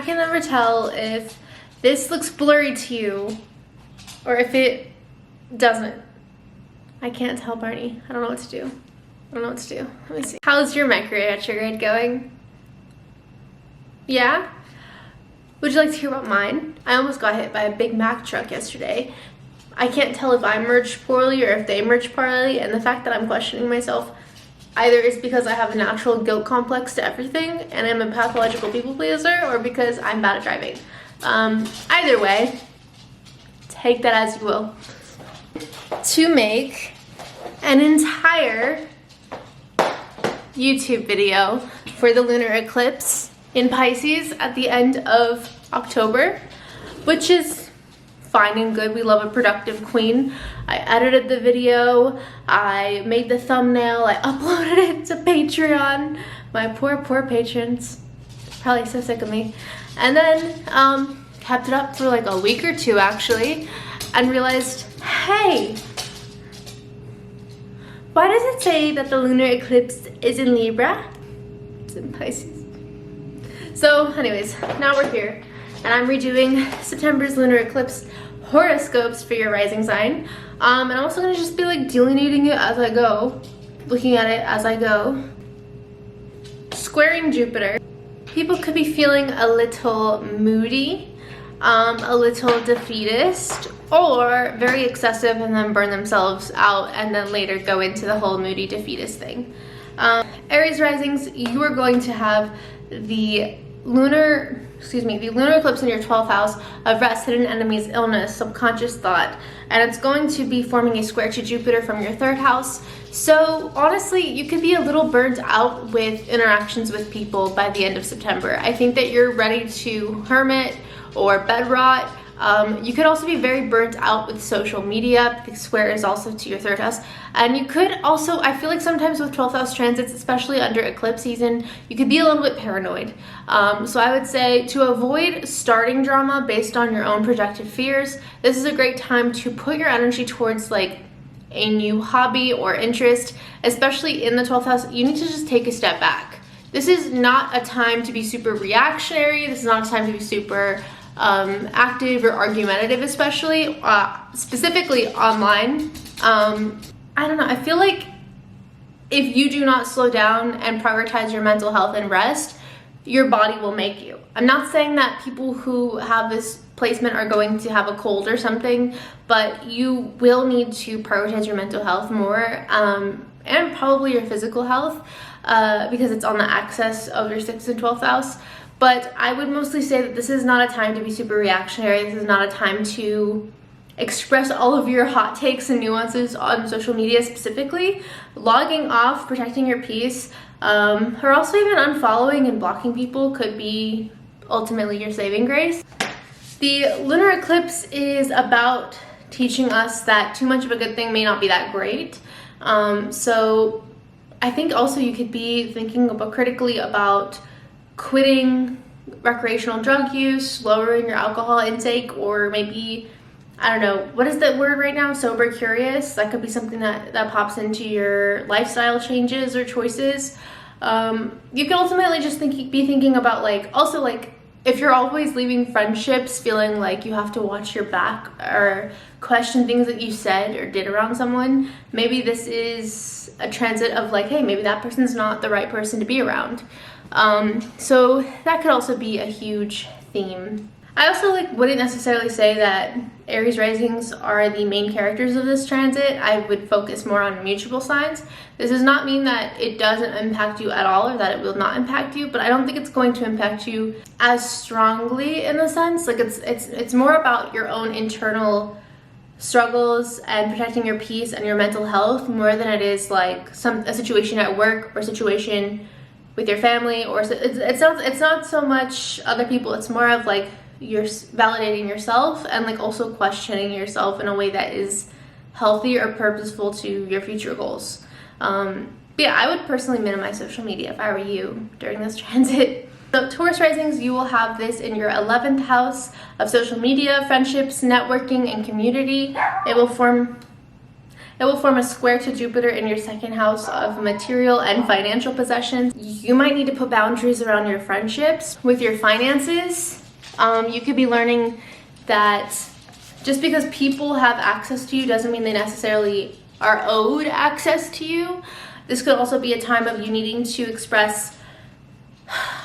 can never tell if this looks blurry to you or if it doesn't. I can't tell, Barney. I don't know what to do. I don't know what to do. Let me see. How's your Mercury retrograde going? Yeah? Would you like to hear about mine? I almost got hit by a Big Mac truck yesterday. I can't tell if I merged poorly or if they merged poorly, and the fact that I'm questioning myself either is because I have a natural guilt complex to everything and I'm a pathological people pleaser, or because I'm bad at driving. Either way, take that as you will. To make an entire YouTube video for the lunar eclipse in Pisces at the end of October, which is fine and good. We love a productive queen. I edited the video, I made the thumbnail, I uploaded it to Patreon. My poor patrons, probably so sick of me. And then kept it up for like a week or two actually, and realized, hey, why does it say that the lunar eclipse is in Libra? It's in Pisces. So anyways, now we're here and I'm redoing September's lunar eclipse horoscopes for your rising sign. And I'm also gonna just be like delineating it as I go, looking at it as I go. Squaring Jupiter. People could be feeling a little moody, a little defeatist, or very excessive and then burn themselves out and then later go into the whole moody defeatist thing. Aries risings, you are going to have the lunar eclipse in your 12th house of rest, hidden enemies, illness, subconscious thought, and it's going to be forming a square to Jupiter from your 3rd house. So honestly, you could be a little burnt out with interactions with people by the end of September. I think that you're ready to hermit or bed rot. You could also be very burnt out with social media. The square is also to your 3rd house. And you could also, I feel like sometimes with 12th house transits, especially under eclipse season, you could be a little bit paranoid. So I would say to avoid starting drama based on your own projected fears, this is a great time to put your energy towards like a new hobby or interest, especially in the 12th house. You need to just take a step back. This is not a time to be super reactionary. This is not a time to be super active or argumentative, especially specifically online. I don't know, I feel like if you do not slow down and prioritize your mental health and rest, your body will make you. I'm not saying that people who have this placement are going to have a cold or something, but you will need to prioritize your mental health more, and probably your physical health, because it's on the axis of your 6th and 12th house. But I would mostly say that this is not a time to be super reactionary. This is not a time to express all of your hot takes and nuances on social media specifically. Logging off, protecting your peace, or also even unfollowing and blocking people could be ultimately your saving grace. The lunar eclipse is about teaching us that too much of a good thing may not be that great. So I think also you could be thinking critically about quitting recreational drug use, lowering your alcohol intake, or maybe, I don't know, what is the word right now? Sober curious. That could be something that pops into your lifestyle changes or choices. You can ultimately just be thinking about like, also like, if you're always leaving friendships feeling like you have to watch your back or question things that you said or did around someone, maybe this is a transit of like, hey, maybe that person's not the right person to be around. So that could also be a huge theme. I also wouldn't necessarily say that Aries risings are the main characters of this transit. I would focus more on mutable signs. This does not mean that it doesn't impact you at all or that it will not impact you, but I don't think it's going to impact you as strongly in the sense. Like it's more about your own internal struggles and protecting your peace and your mental health more than it is like a situation at work or a situation with your family, or it's not so much other people. It's more of like you're validating yourself and like also questioning yourself in a way that is healthy or purposeful to your future goals. But yeah, I would personally minimize social media if I were you during this transit. So Taurus risings, you will have this in your 11th house of social media, friendships, networking, and community. It will form It will form a square to Jupiter in your second house of material and financial possessions. You might need to put boundaries around your friendships. With your finances, you could be learning that just because people have access to you doesn't mean they necessarily are owed access to you. This could also be a time of you needing to express,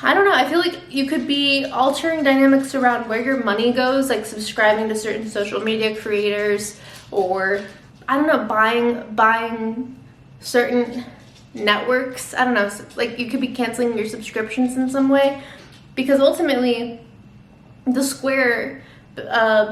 I don't know, I feel like you could be altering dynamics around where your money goes, like subscribing to certain social media creators, or I don't know, buying certain networks. I don't know, like you could be canceling your subscriptions in some way, because ultimately the square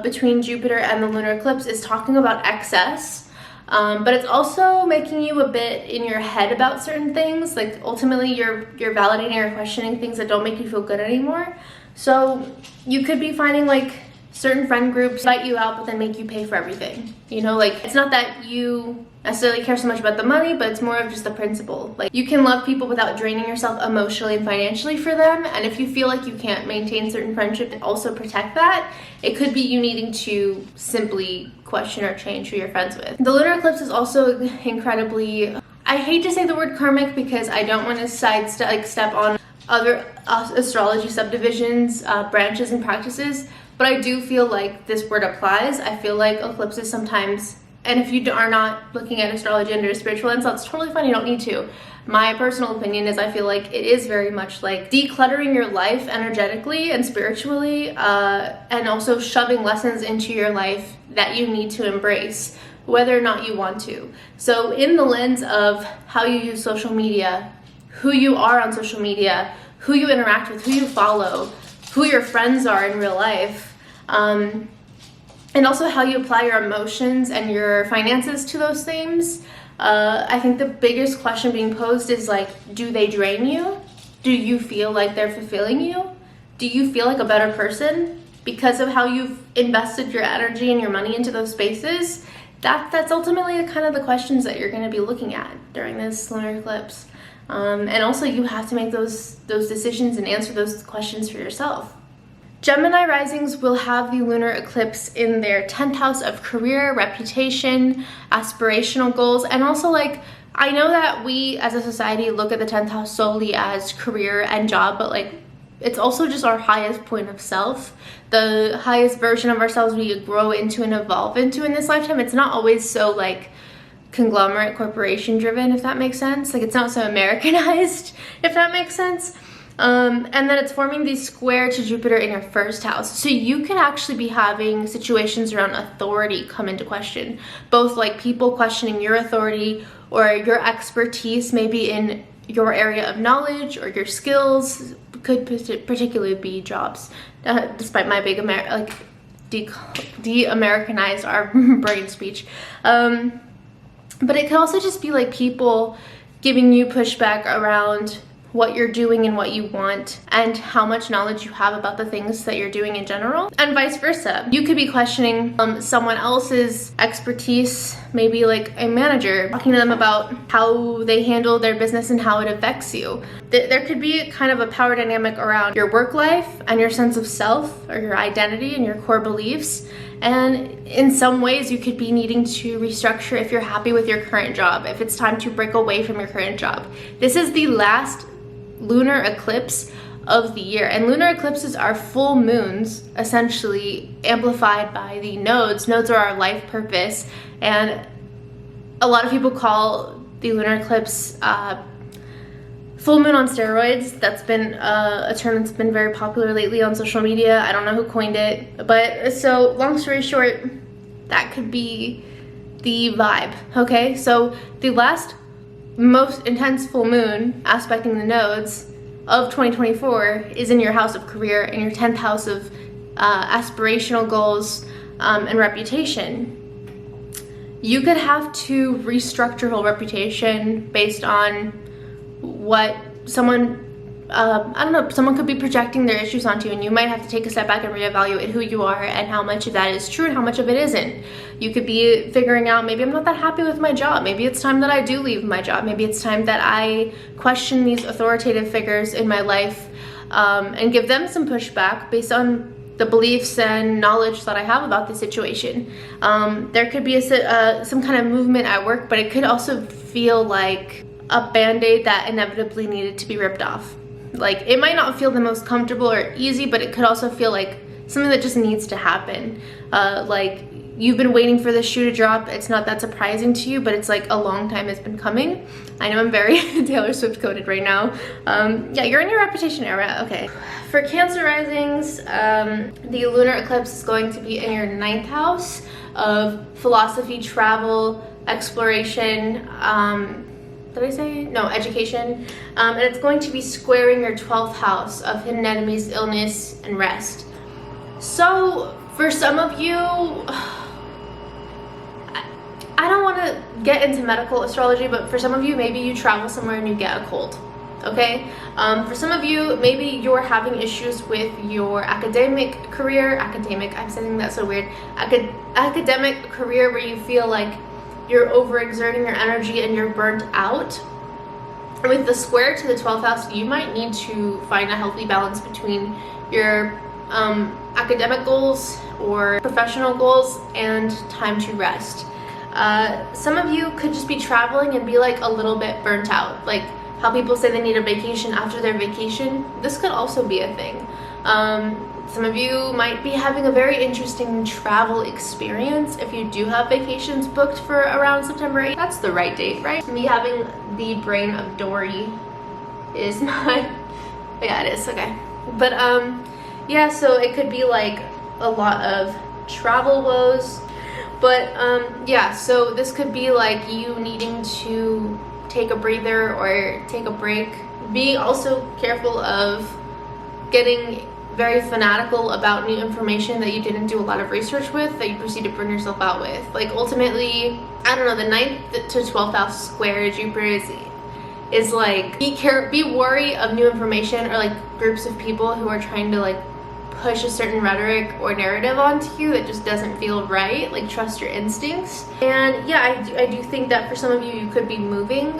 between Jupiter and the lunar eclipse is talking about excess. But it's also making you a bit in your head about certain things. Like ultimately you're validating or questioning things that don't make you feel good anymore. So you could be finding like certain friend groups invite you out but then make you pay for everything. You know, like it's not that you necessarily care so much about the money, but it's more of just the principle. Like you can love people without draining yourself emotionally and financially for them. And if you feel like you can't maintain certain friendships and also protect that, it could be you needing to simply question or change who you're friends with. The lunar eclipse is also incredibly, I hate to say the word karmic because I don't want to step on other astrology subdivisions, branches and practices, but I do feel like this word applies. I feel like eclipses sometimes, and if you are not looking at astrology under a spiritual lens, that's totally fine, you don't need to. My personal opinion is I feel like it is very much like decluttering your life energetically and spiritually, and also shoving lessons into your life that you need to embrace, whether or not you want to. So in the lens of how you use social media, who you are on social media, who you interact with, who you follow, who your friends are in real life, and also how you apply your emotions and your finances to those things. I think the biggest question being posed is like, do they drain you? Do you feel like they're fulfilling you? Do you feel like a better person because of how you've invested your energy and your money into those spaces? That's ultimately kind of the questions that you're going to be looking at during this lunar eclipse. And also you have to make those decisions and answer those questions for yourself. Gemini risings will have the lunar eclipse in their 10th house of career, reputation, aspirational goals, and also like, I know that we as a society look at the 10th house solely as career and job, but like it's also just our highest point of self, the highest version of ourselves we grow into and evolve into in this lifetime. It's not always so like conglomerate corporation driven, if that makes sense. Like it's not so Americanized, if that makes sense. And then it's forming the square to Jupiter in your first house. So you can actually be having situations around authority come into question. Both like people questioning your authority or your expertise, maybe in your area of knowledge or your skills, could particularly be jobs. Despite my big de-Americanized our brain speech. But it can also just be like people giving you pushback around what you're doing and what you want and how much knowledge you have about the things that you're doing in general, and vice versa. You could be questioning someone else's expertise, maybe like a manager, talking to them about how they handle their business and how it affects you. There could be kind of a power dynamic around your work life and your sense of self or your identity and your core beliefs. And in some ways you could be needing to restructure if you're happy with your current job, if it's time to break away from your current job. This is the last lunar eclipse of the year, and lunar eclipses are full moons essentially amplified by the nodes. Nodes are our life purpose, and a lot of people call the lunar eclipse full moon on steroids. That's been a term that's been very popular lately on social media. I don't know who coined it, but so long story short, that could be the vibe. Okay, so the last most intense full moon aspecting the nodes of 2024 is in your house of career and your 10th house of aspirational goals and reputation. You could have to restructure your whole reputation based on what someone, I don't know, someone could be projecting their issues onto you, and you might have to take a step back and reevaluate who you are and how much of that is true and how much of it isn't. You could be figuring out, maybe I'm not that happy with my job. Maybe it's time that I do leave my job. Maybe it's time that I question these authoritative figures in my life and give them some pushback based on the beliefs and knowledge that I have about the situation. There could be some kind of movement at work, but it could also feel like a band-aid that inevitably needed to be ripped off. Like, it might not feel the most comfortable or easy, but it could also feel like something that just needs to happen. Like, you've been waiting for this shoe to drop. It's not that surprising to you, but it's like a long time it's been coming. I know I'm very Taylor Swift coded right now. Yeah, you're in your repetition era. Okay. For Cancer risings, the lunar eclipse is going to be in your 9th house of philosophy, travel, exploration, did I say? No, education. And it's going to be squaring your 12th house of hidden enemies, illness, and rest. So for some of you, I don't want to get into medical astrology, but for some of you, maybe you travel somewhere and you get a cold, okay? For some of you, maybe you're having issues with your academic career. I'm saying that so weird. Academic career where you feel like you're overexerting your energy and you're burnt out. And with the square to the 12th house, you might need to find a healthy balance between your academic goals or professional goals and time to rest. Some of you could just be traveling and be like a little bit burnt out, like how people say they need a vacation after their vacation. This could also be a thing. Some of you might be having a very interesting travel experience if you do have vacations booked for around September 8th. That's the right date, right? Me having the brain of Dory is not... Yeah, it is, okay. But yeah, so it could be like a lot of travel woes. But yeah, so this could be like you needing to take a breather or take a break. Be also careful of getting very fanatical about new information that you didn't do a lot of research with, that you proceed to burn yourself out with. Like, ultimately, I don't know, the 9th to 12th house square Jupiter is like, be wary of new information or like groups of people who are trying to like push a certain rhetoric or narrative onto you that just doesn't feel right. Like, trust your instincts. And yeah, I do think that for some of you could be moving,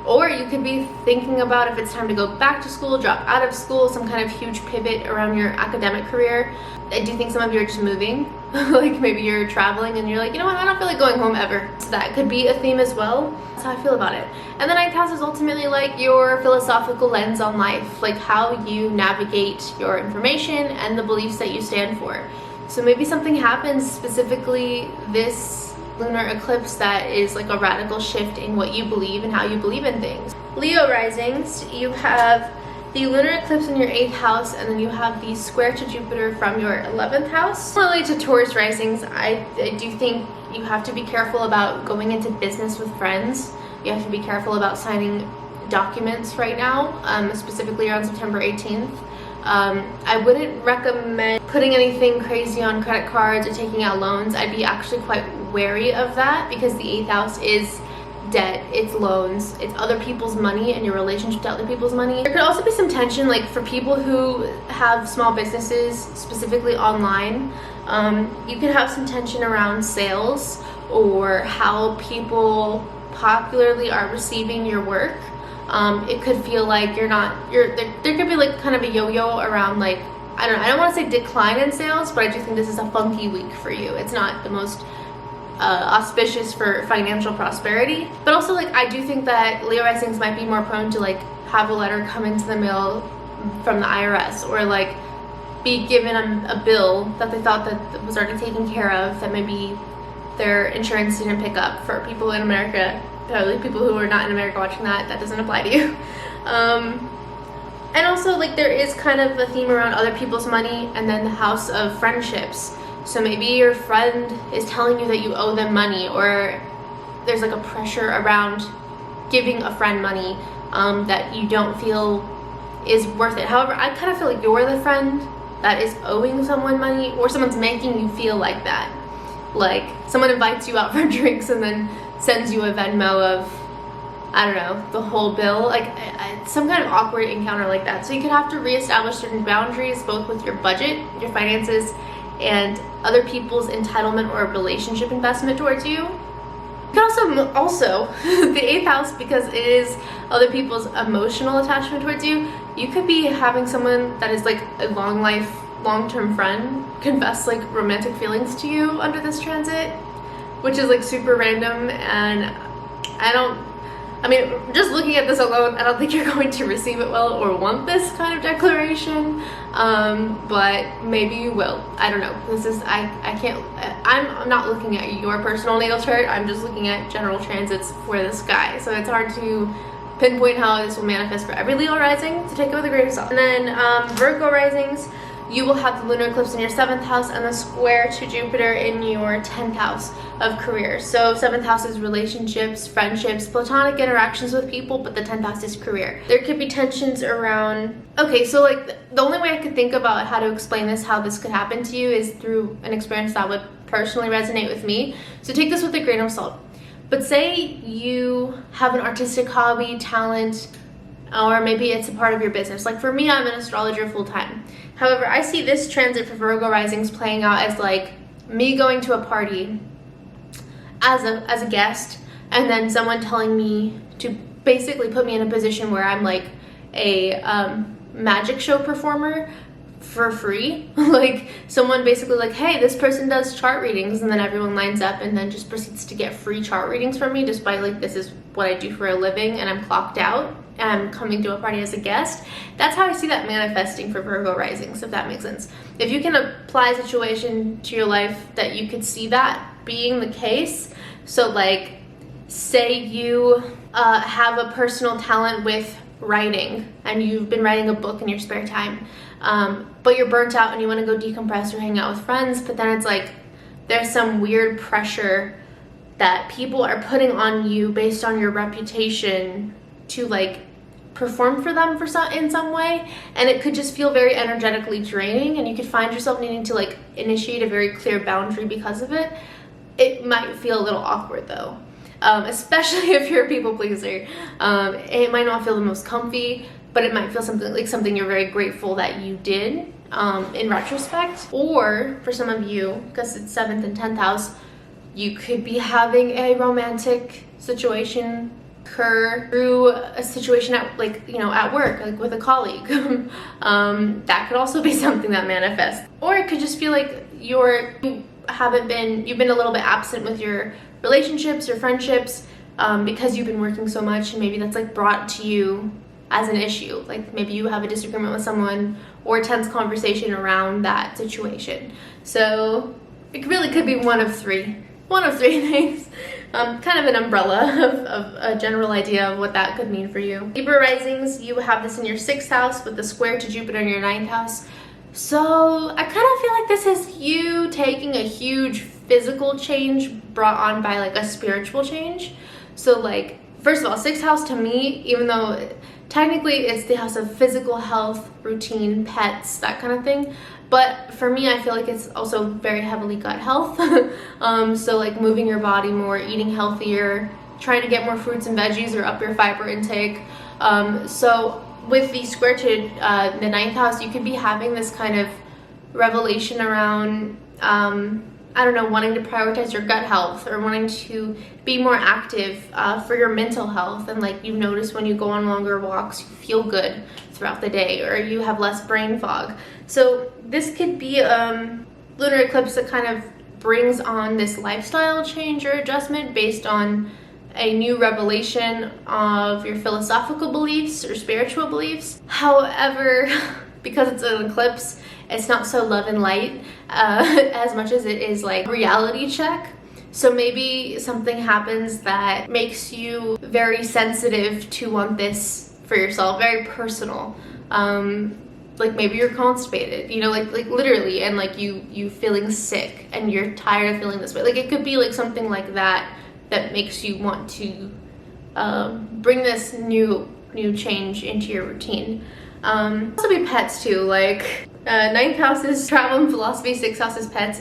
or you could be thinking about if it's time to go back to school, drop out of school, some kind of huge pivot around your academic career. I do think some of you are just moving. Like, maybe you're traveling and you're like, you know what, I don't feel like going home ever. So that could be a theme as well. That's how I feel about it. And the 9th house is ultimately like your philosophical lens on life, like how you navigate your information and the beliefs that you stand for. So maybe something happens specifically this lunar eclipse that is like a radical shift in what you believe and how you believe in things. Leo risings, you have the lunar eclipse in your 8th house, and then you have the square to Jupiter from your 11th house. Similarly to Taurus risings, I do think you have to be careful about going into business with friends. You have to be careful about signing documents right now, specifically around September 18th. I wouldn't recommend putting anything crazy on credit cards or taking out loans. I'd be actually quite wary of that, because the 8th house is debt, it's loans, it's other people's money and your relationship to other people's money. There could also be some tension, like for people who have small businesses, specifically online. You could have some tension around sales or how people popularly are receiving your work. It could feel like there could be like kind of a yo-yo around, like, I don't want to say decline in sales, but I do think this is a funky week for you. It's not the most auspicious for financial prosperity, but also, like, I do think that Leo risings might be more prone to like have a letter come into the mail from the IRS, or like be given a bill that they thought that was already taken care of, that maybe their insurance didn't pick up. For people in America, probably people who are not in America watching that doesn't apply to you. And also, like, there is kind of a theme around other people's money, and then the house of friendships. So maybe your friend is telling you that you owe them money, or there's like a pressure around giving a friend money that you don't feel is worth it. However, I kind of feel like you're the friend that is owing someone money, or someone's making you feel like that. Like, someone invites you out for drinks and then sends you a Venmo of, I don't know, the whole bill. Like, some kind of awkward encounter like that. So you could have to reestablish certain boundaries, both with your budget, your finances, and other people's entitlement or relationship investment towards you. You can also the 8th house, because it is other people's emotional attachment towards you, you could be having someone that is like a long life long-term friend confess like romantic feelings to you under this transit, which is like super random, and I mean, just looking at this alone, I don't think you're going to receive it well or want this kind of declaration, but maybe you will. I don't know. This is, I'm not looking at your personal natal chart. I'm just looking at general transits for this guy. So it's hard to pinpoint how this will manifest for every Leo rising, to take it with a grain of salt. And then Virgo risings, you will have the lunar eclipse in your 7th house and the square to Jupiter in your 10th house of career. So 7th house is relationships, friendships, platonic interactions with people, but the 10th house is career. There could be tensions around, okay, so like the only way I could think about how to explain this, how this could happen to you, is through an experience that would personally resonate with me. So take this with a grain of salt. But say you have an artistic hobby, talent, or maybe it's a part of your business. Like for me, I'm an astrologer full-time. However, I see this transit for Virgo risings playing out as like me going to a party as a guest, and then someone telling me to basically put me in a position where I'm like a magic show performer for free. Like someone basically like, hey, this person does chart readings, and then everyone lines up and then just proceeds to get free chart readings from me, despite like this is what I do for a living and I'm clocked out and I'm coming to a party as a guest. That's how I see that manifesting for Virgo risings, if that makes sense. If you can apply a situation to your life that you could see that being the case, so like say you have a personal talent with writing and you've been writing a book in your spare time, but you're burnt out and you want to go decompress or hang out with friends, but then it's like there's some weird pressure that people are putting on you based on your reputation to like perform for them in some way, and it could just feel very energetically draining, and you could find yourself needing to like initiate a very clear boundary because of it. It might feel a little awkward though, especially if you're a people pleaser. It might not feel the most comfy, but it might feel something you're very grateful that you did in retrospect. Or for some of you, because it's 7th and 10th house, you could be having a romantic situation occur through a situation at at work, like with a colleague. That could also be something that manifests. Or it could just feel like you've been a little bit absent with your relationships or friendships because you've been working so much, and maybe that's like brought to you as an issue. Like maybe you have a disagreement with someone or a tense conversation around that situation. So it really could be one of three things. Kind of an umbrella of a general idea of what that could mean for you. Libra risings, you have this in your 6th house with the square to Jupiter in your 9th house. So I kind of feel like this is you taking a huge physical change brought on by like a spiritual change. So like, first of all, 6th house to me, even though technically it's the house of physical health, routine, pets, that kind of thing, but for me, I feel like it's also very heavily gut health. So like moving your body more, eating healthier, trying to get more fruits and veggies or up your fiber intake. So with the square to the 9th house, you could be having this kind of revelation around, I don't know, wanting to prioritize your gut health or wanting to be more active for your mental health. And like you've noticed when you go on longer walks, you feel good throughout the day, or you have less brain fog. So this could be lunar eclipse that kind of brings on this lifestyle change or adjustment based on a new revelation of your philosophical beliefs or spiritual beliefs. However, because it's an eclipse, it's not so love and light as much as it is like reality check. So maybe something happens that makes you very sensitive to want this for yourself, very personal. Like maybe you're constipated, like literally, and like you feeling sick and you're tired of feeling this way. Like it could be like something like that makes you want to bring this new change into your routine. Also be pets too, like 9th house is travel and philosophy, 6th house is pets.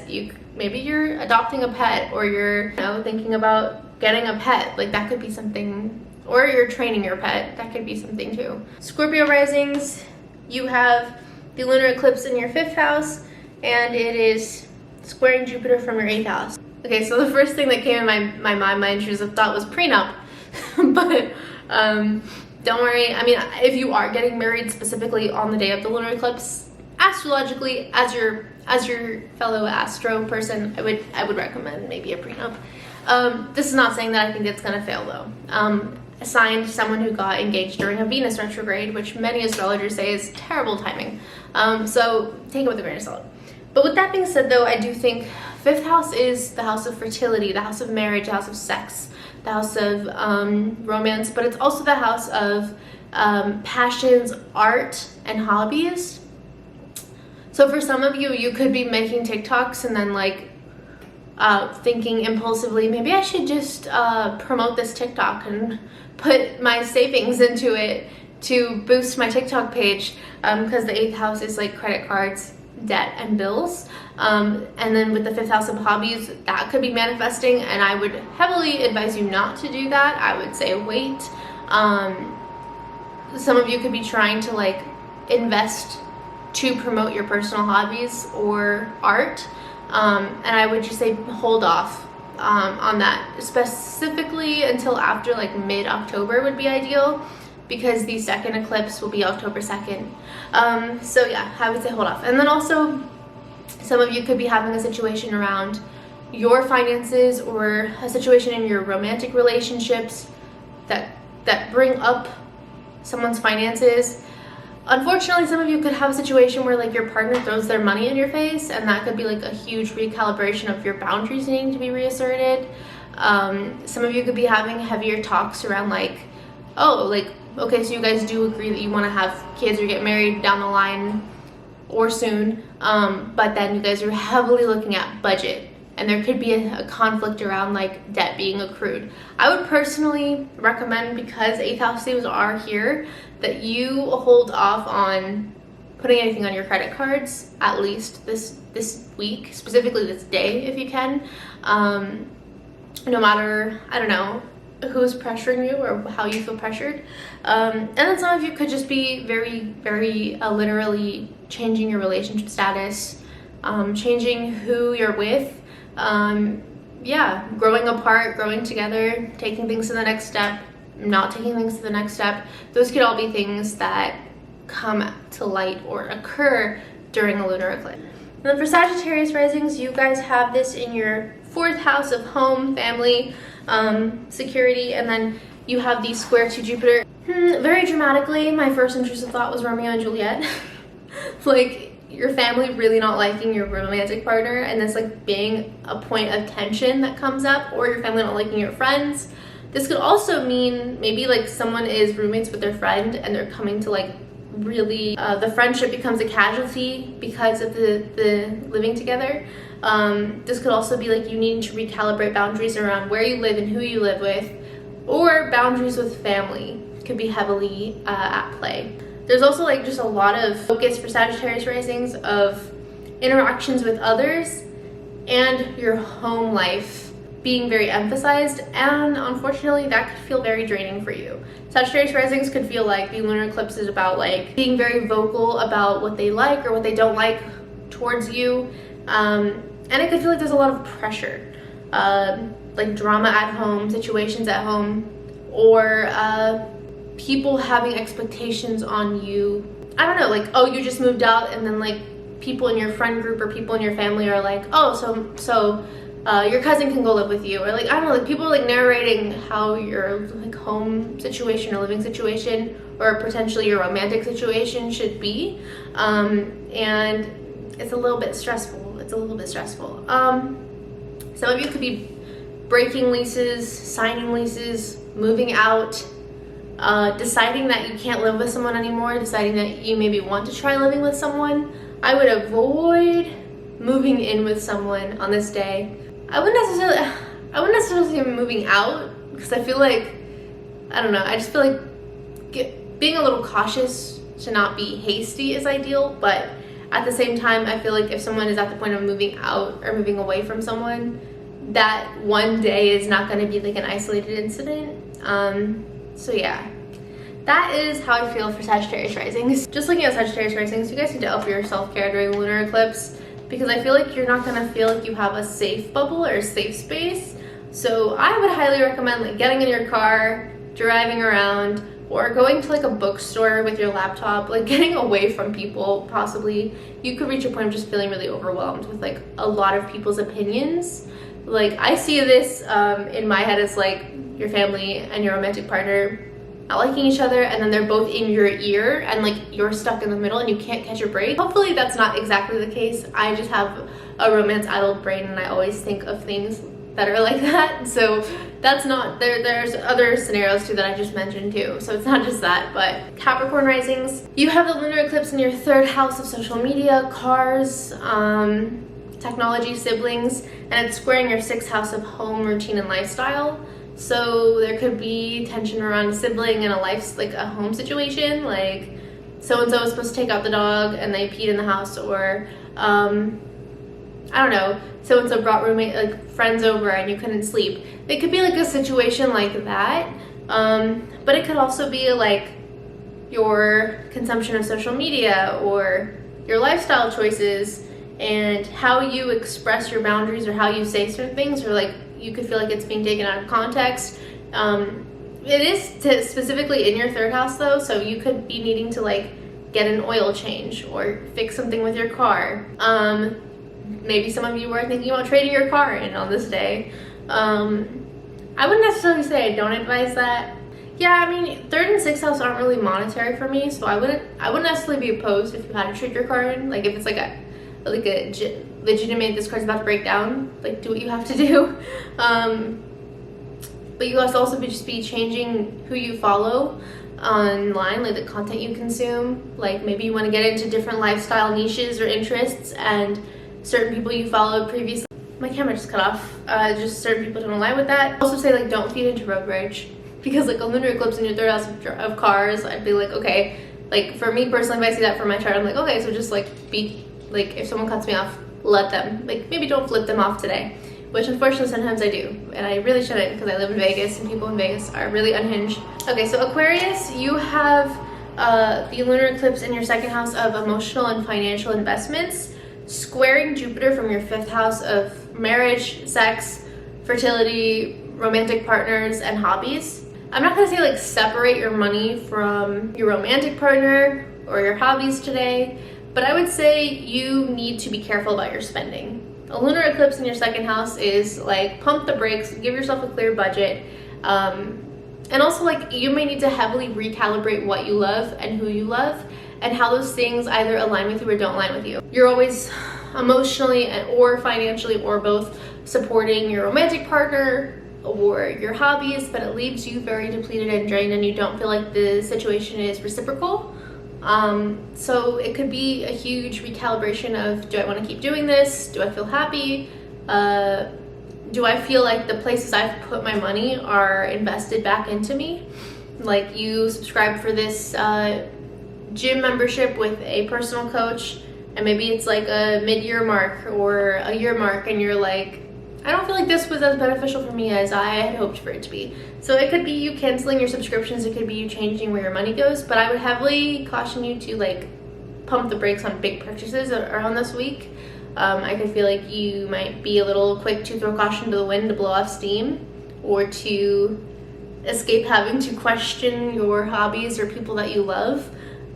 Maybe you're adopting a pet, or you're thinking about getting a pet. Like that could be something, or you're training your pet. That could be something too. Scorpio risings, you have the lunar eclipse in your 5th house, and it is squaring Jupiter from your 8th house. Okay, so the first thing that came in my intrusive of thought was prenup. But don't worry. I mean, if you are getting married specifically on the day of the lunar eclipse, astrologically, as your fellow astro person, I would recommend maybe a prenup. This is not saying that I think it's gonna fail though. Assigned someone who got engaged during a Venus retrograde, which many astrologers say is terrible timing. So take it with a grain of salt. But with that being said though, I do think 5th house is the house of fertility, the house of marriage, the house of sex, the house of romance, but it's also the house of passions, art, and hobbies. So for some of you, you could be making TikToks and then like thinking impulsively, maybe I should just promote this TikTok and put my savings into it to boost my TikTok page, because the 8th house is like credit cards, debt, and bills. And then with the 5th house of hobbies, that could be manifesting, and I would heavily advise you not to do that. I would say wait. Some of you could be trying to like invest to promote your personal hobbies or art, and I would just say hold off on that, specifically until after like mid-October would be ideal, because the second eclipse will be October 2nd. So yeah, I would say hold off. And then also, some of you could be having a situation around your finances or a situation in your romantic relationships that bring up someone's finances. Unfortunately, some of you could have a situation where like your partner throws their money in your face, and that could be like a huge recalibration of your boundaries needing to be reasserted. Some of you could be having heavier talks around like, oh, like, okay, so you guys do agree that you want to have kids or get married down the line or soon, but then you guys are heavily looking at budget, and there could be a conflict around like debt being accrued. I would personally recommend, because 8th house themes are here, that you hold off on putting anything on your credit cards at least this week, specifically this day if you can. No matter, I don't know, who's pressuring you or how you feel pressured. And then some of you could just be very literally changing your relationship status, changing who you're with, yeah, growing apart, growing together, taking things to the next step, not taking things to the next step. Those could all be things that come to light or occur during a lunar eclipse. And then for Sagittarius risings, you guys have this in your 4th house of home, family, security, and then you have the square to Jupiter. Very dramatically, my first intrusive thought was Romeo and Juliet. Like, your family really not liking your romantic partner, and this like being a point of tension that comes up, or your family not liking your friends. This could also mean maybe like someone is roommates with their friend and they're coming to like really, the friendship becomes a casualty because of the living together. This could also be like you needing to recalibrate boundaries around where you live and who you live with, or boundaries with family could be heavily at play. There's also like just a lot of focus for Sagittarius risings of interactions with others and your home life being very emphasized, and unfortunately that could feel very draining for you. Sagittarius risings could feel like the lunar eclipse is about like being very vocal about what they like or what they don't like towards you, and it could feel like there's a lot of pressure, like drama at home, situations at home, or people having expectations on you. I don't know, like, oh, you just moved out, and then like people in your friend group or people in your family are like, oh, so your cousin can go live with you, or like, I don't know, like people are like narrating how your like home situation or living situation or potentially your romantic situation should be, and it's a little bit stressful. Some of you could be breaking leases, signing leases, moving out, deciding that you can't live with someone anymore, deciding that you maybe want to try living with someone. I would avoid moving in with someone on this day. I wouldn't necessarily say moving out, because I feel like, I don't know, I just feel like being a little cautious to not be hasty is ideal, but at the same time, I feel like if someone is at the point of moving out or moving away from someone, that one day is not going to be like an isolated incident. So yeah, that is how I feel for Sagittarius risings. Just looking at Sagittarius risings, you guys need to up your self-care during the lunar eclipse, because I feel like you're not going to feel like you have a safe bubble or a safe space. So I would highly recommend like getting in your car, driving around, or going to like a bookstore with your laptop, like getting away from people. Possibly you could reach a point of just feeling really overwhelmed with like a lot of people's opinions. Like I see this in my head as like your family and your romantic partner not liking each other, and then they're both in your ear and like you're stuck in the middle and you can't catch a break. Hopefully that's not exactly the case. I just have a romance-addled brain and I always think of things that are like that. So that's not, there's other scenarios too that I just mentioned too. So it's not just that. But Capricorn risings, you have the lunar eclipse in your 3rd house of social media, cars, technology, siblings, and it's squaring your 6th house of home, routine, and lifestyle. So there could be tension around a sibling and a home situation, like so-and-so was supposed to take out the dog and they peed in the house, or I don't know, so-and-so brought friends over and you couldn't sleep. It could be like a situation like that, but it could also be like your consumption of social media or your lifestyle choices and how you express your boundaries or how you say certain things, or like you could feel like it's being taken out of context. It is specifically in your 3rd house though, so you could be needing to like get an oil change or fix something with your car. Maybe some of you were thinking about trading your car in on this day. I wouldn't necessarily say I don't advise that. Yeah, I mean, 3rd and 6th house aren't really monetary for me, so I wouldn't necessarily be opposed if you had to trade your car in. Like if it's like a legitimate, this card's about to break down, like do what you have to do. But you must also just be changing who you follow online, like the content you consume. Like maybe you want to get into different lifestyle niches or interests, and certain people you followed previously, my camera just cut off, just certain people don't align with that. Also say like don't feed into road rage, because like a lunar eclipse in your 3rd house of cars, I'd be like, okay, like for me personally, if I see that for my chart, I'm like, okay, so just like be like, if someone cuts me off, let them, like maybe don't flip them off today, which unfortunately sometimes I do, and I really shouldn't because I live in Vegas and people in Vegas are really unhinged. Okay, so Aquarius, you have the lunar eclipse in your 2nd house of emotional and financial investments, squaring Jupiter from your 5th house of marriage, sex, fertility, romantic partners, and hobbies. I'm not gonna say like separate your money from your romantic partner or your hobbies today, but I would say you need to be careful about your spending. A lunar eclipse in your 2nd house is like pump the brakes, give yourself a clear budget, and also like you may need to heavily recalibrate what you love and who you love and how those things either align with you or don't align with you. You're always emotionally or financially or both supporting your romantic partner or your hobbies, but it leaves you very depleted and drained and you don't feel like the situation is reciprocal. So it could be a huge recalibration of, do I want to keep doing this? Do I feel happy? Do I feel like the places I've put my money are invested back into me? Like you subscribe for this gym membership with a personal coach, and maybe it's like a mid-year mark or a year mark, and you're like, I don't feel like this was as beneficial for me as I had hoped for it to be. So it could be you canceling your subscriptions, it could be you changing where your money goes, but I would heavily caution you to like pump the brakes on big purchases around this week. I could feel like you might be a little quick to throw caution to the wind to blow off steam, or to escape having to question your hobbies or people that you love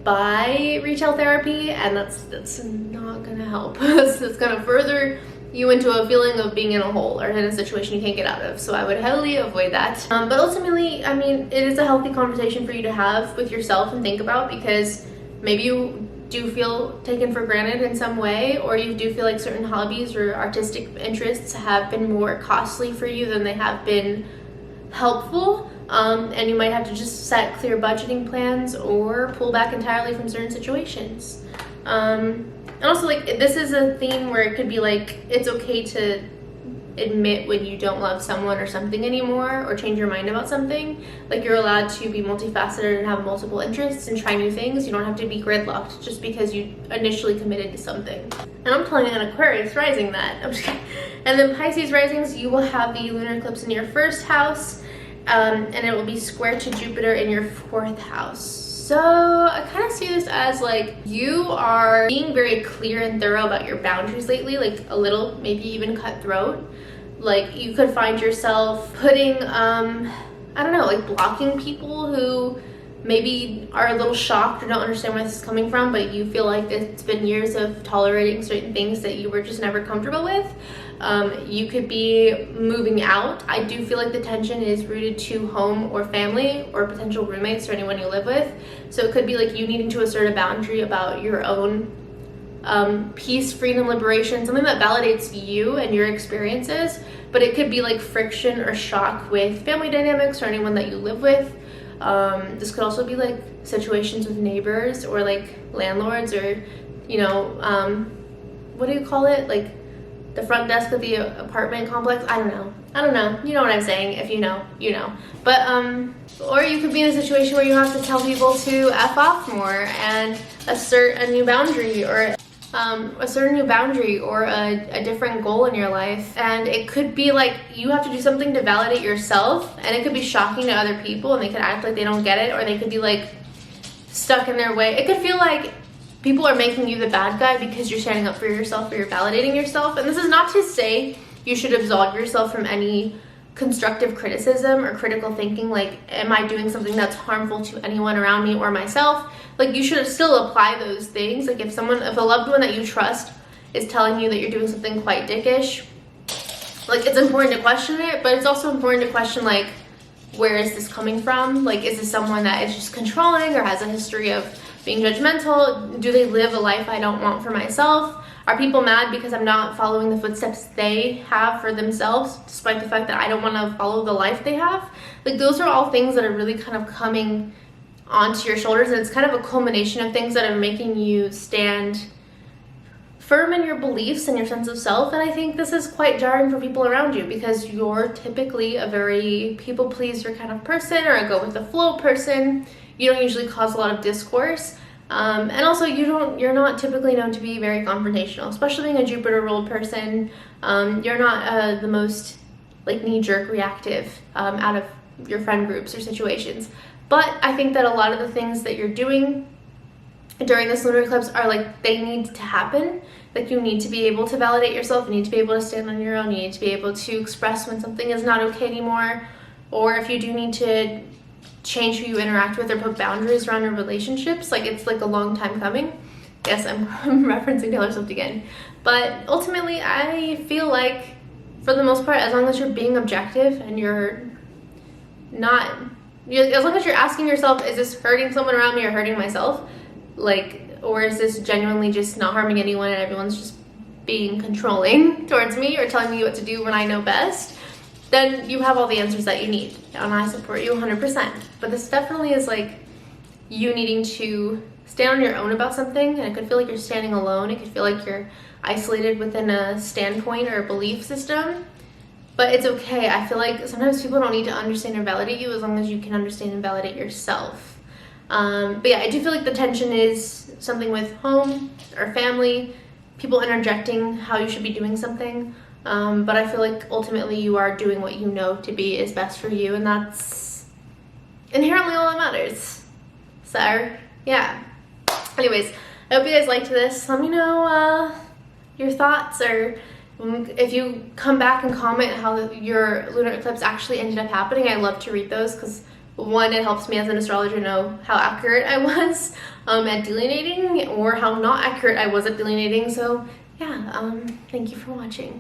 by retail therapy, and that's not gonna help. It's gonna further you into a feeling of being in a hole or in a situation you can't get out of. So I would heavily avoid that. But ultimately, I mean, it is a healthy conversation for you to have with yourself and think about, because maybe you do feel taken for granted in some way, or you do feel like certain hobbies or artistic interests have been more costly for you than they have been helpful. And you might have to just set clear budgeting plans or pull back entirely from certain situations. And also, like, this is a theme where it could be like, it's okay to admit when you don't love someone or something anymore, or change your mind about something. Like, you're allowed to be multifaceted and have multiple interests and try new things. You don't have to be gridlocked just because you initially committed to something. And I'm calling an Aquarius rising that. I'm just kidding. And then Pisces risings, you will have the lunar eclipse in your 1st house, and it will be square to Jupiter in your 4th house. So I kind of see this as like you are being very clear and thorough about your boundaries lately, like a little, maybe even cutthroat. Like you could find yourself putting, I don't know, like blocking people who maybe are a little shocked or don't understand where this is coming from, but you feel like it's been years of tolerating certain things that you were just never comfortable with. You could be moving out. I do feel like the tension is rooted to home or family or potential roommates or anyone you live with. So it could be like you needing to assert a boundary about your own peace, freedom, liberation, something that validates you and your experiences. But it could be like friction or shock with family dynamics or anyone that you live with. This could also be like situations with neighbors or like landlords, or you know, what do you call it, like the front desk of the apartment complex. I don't know, you know what I'm saying. If you know, you know. But or you could be in a situation where you have to tell people to F off more and assert a new boundary, or a different goal in your life. And it could be like you have to do something to validate yourself, and it could be shocking to other people and they could act like they don't get it, or they could be like stuck in their way. It could feel like people are making you the bad guy because you're standing up for yourself, or you're validating yourself. And this is not to say you should absolve yourself from any constructive criticism or critical thinking, like, am I doing something that's harmful to anyone around me or myself? Like, you should still apply those things. Like, if a loved one that you trust is telling you that you're doing something quite dickish, like, it's important to question it, but it's also important to question, like, where is this coming from? Like, is this someone that is just controlling or has a history of being judgmental? Do they live a life I don't want for myself? Are people mad because I'm not following the footsteps they have for themselves, despite the fact that I don't want to follow the life they have? Like, those are all things that are really kind of coming onto your shoulders, and it's kind of a culmination of things that are making you stand firm in your beliefs and your sense of self. And I think this is quite jarring for people around you, because you're typically a very people pleaser kind of person, or a go with the flow person. You don't usually cause a lot of discourse. And also you're not typically known to be very confrontational, especially being a Jupiter ruled person. You're not the most like knee-jerk reactive out of your friend groups or situations. But I think that a lot of the things that you're doing during this lunar eclipse are like, they need to happen. Like, you need to be able to validate yourself, you need to be able to stand on your own, you need to be able to express when something is not okay anymore, or if you do need to change who you interact with or put boundaries around your relationships. Like, it's like a long time coming. Yes, I'm referencing Taylor Swift again. But ultimately, I feel like for the most part, as long as you're being objective and as long as you're asking yourself, is this hurting someone around me or hurting myself? Like, or is this genuinely just not harming anyone and everyone's just being controlling towards me or telling me what to do when I know best? Then you have all the answers that you need, and I support you 100%. But this definitely is like you needing to stand on your own about something, and it could feel like you're standing alone. It could feel like you're isolated within a standpoint or a belief system, but it's okay. I feel like sometimes people don't need to understand or validate you as long as you can understand and validate yourself. But yeah, I do feel like the tension is something with home or family, people interjecting how you should be doing something. But I feel like ultimately you are doing what you know to be is best for you, and that's inherently all that matters. So yeah, anyways, I hope you guys liked this. Let me know your thoughts, or if you come back and comment how your lunar eclipse actually ended up happening. I love to read those, because one, it helps me as an astrologer know how accurate I was at delineating, or how not accurate I was at delineating. So yeah, thank you for watching.